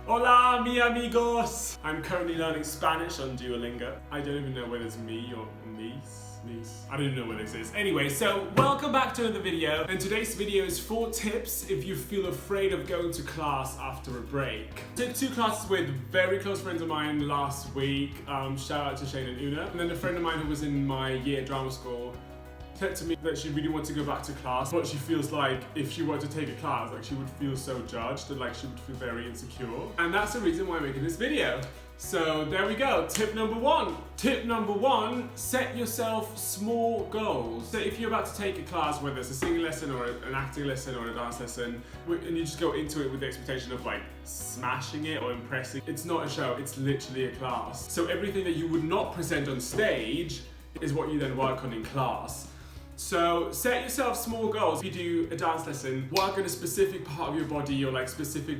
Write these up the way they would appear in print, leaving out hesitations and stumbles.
Hola, mi amigos! I'm currently learning Spanish on Duolingo. I don't even know whether it's me or me's. I don't even know what this is. Anyway, so welcome back to another video. And today's video is 4 tips if you feel afraid of going to class after a break. I took 2 classes with very close friends of mine last week. Shout out to Shane and Una. And then a friend of mine who was in my year at drama school said to me that she really wants to go back to class, but she feels like if she were to take a class, like she would feel so judged and like she would feel very insecure. And that's the reason why I'm making this video. So there we go, tip number 1. Tip number 1, set yourself small goals. So if you're about to take a class, whether it's a singing lesson or an acting lesson or a dance lesson, and you just go into it with the expectation of like smashing it or impressing, it's not a show, it's literally a class. So everything that you would not present on stage is what you then work on in class. So set yourself small goals. If you do a dance lesson, work on a specific part of your body or like specific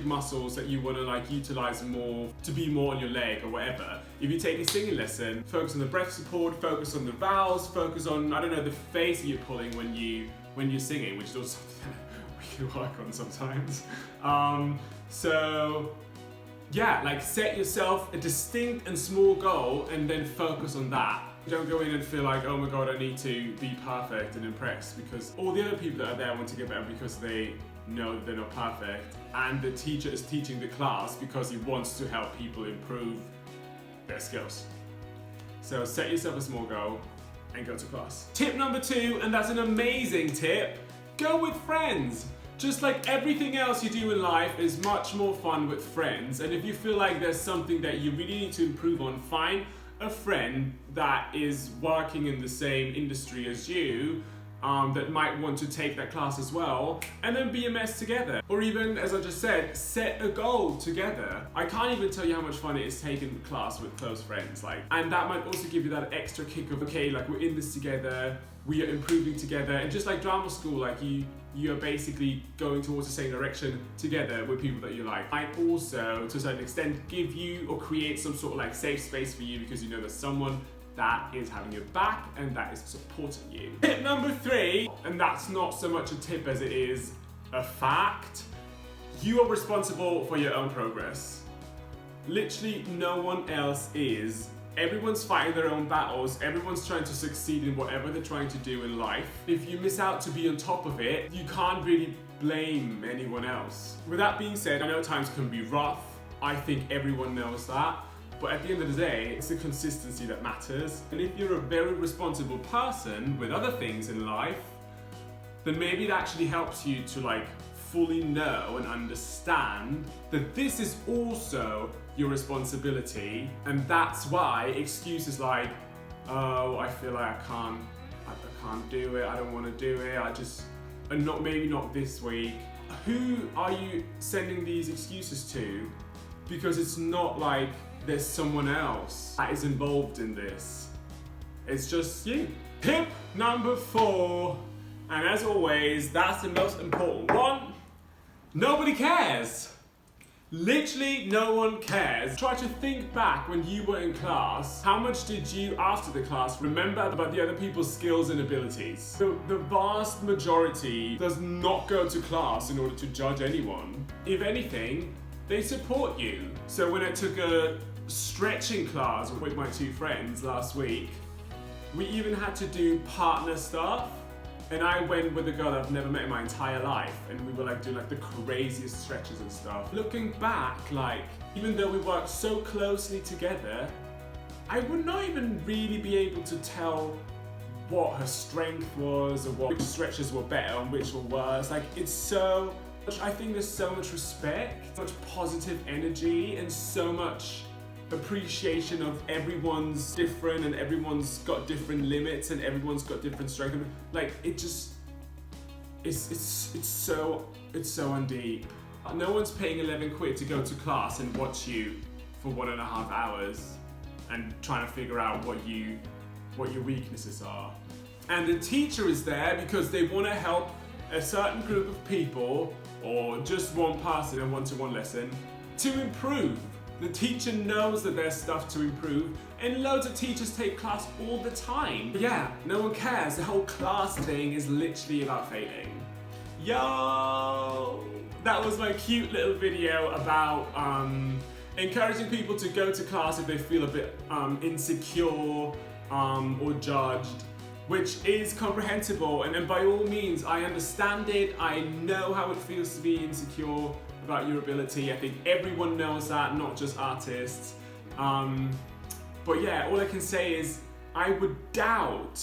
muscles that you want to like utilize more to be more on your leg or whatever. If you take a singing lesson, focus on the breath support, focus on the vowels, focus on, I don't know, the face that you're pulling when you're singing, which is also something we can work on sometimes. So yeah, like set yourself a distinct and small goal and then focus on that. Don't go in and feel like, oh my god, I need to be perfect and impress, because all the other people that are there want to get better because they know that they're not perfect, and the teacher is teaching the class because he wants to help people improve their skills. So set yourself a small goal and go to class. Tip number 2, and that's an amazing tip, go with friends. Just like everything else you do in life is much more fun with friends, and if you feel like there's something that you really need to improve on, find a friend that is working in the same industry as you that might want to take that class as well, and then BMS together. Or even, as I just said, set a goal together. I can't even tell you how much fun it is taking the class with close friends, and that might also give you that extra kick of, okay, like we're in this together, we are improving together, and just like drama school, like you're basically going towards the same direction together with people that you like. I also, to a certain extent, give you or create some sort of like safe space for you because you know there's someone that is having your back and that is supporting you. Tip number 3, and that's not so much a tip as it is a fact, you are responsible for your own progress. Literally no one else is. Everyone's fighting their own battles, everyone's trying to succeed in whatever they're trying to do in life. If you miss out to be on top of it, you can't really blame anyone else. With that being said, I know times can be rough, I think everyone knows that, but at the end of the day, it's the consistency that matters. And if you're a very responsible person with other things in life, then maybe it actually helps you to like fully know and understand that this is also your responsibility, and that's why excuses like, oh, I feel like I can't do it, I don't want to do it, maybe not this week. Who are you sending these excuses to? Because it's not like there's someone else that is involved in this. It's just you. Tip number 4, and as always, that's the most important one. Nobody cares. Literally no one cares. Try to think back when you were in class. How much did you, after the class, remember about the other people's skills and abilities? The vast majority does not go to class in order to judge anyone. If anything, they support you. So when I took a stretching class with my 2 friends last week, we even had to do partner stuff. And I went with a girl that I've never met in my entire life, and we were like doing like the craziest stretches and stuff. Looking back, like, even though we worked so closely together, I would not even really be able to tell what her strength was or which stretches were better and which were worse. Like, I think there's so much respect, so much positive energy, and so much appreciation of everyone's different and everyone's got different limits and everyone's got different strength. Like, it just it's so undeep. No one's paying 11 quid to go to class and watch you for 1.5 hours and trying to figure out what your weaknesses are. And the teacher is there because they want to help a certain group of people, or just one person in a one-to-one lesson, to improve. The teacher knows that there's stuff to improve, and loads of teachers take class all the time. But yeah, no one cares. The whole class thing is literally about failing. Yo! that was my cute little video about encouraging people to go to class if they feel a bit insecure or judged, which is comprehensible, and by all means I understand it. I know how it feels to be insecure about your ability. I think everyone knows that, not just artists. But yeah, all I can say is I would doubt,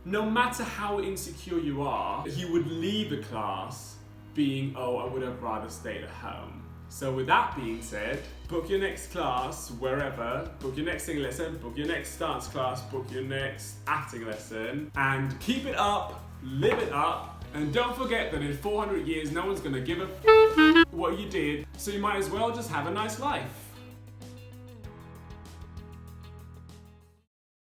no matter how insecure you are, you would leave a class being, oh, I would have rather stayed at home. So with that being said, book your next class wherever, book your next singing lesson, book your next dance class, book your next acting lesson, and keep it up, live it up, and don't forget that in 400 years no one's gonna give a what you did, so you might as well just have a nice life.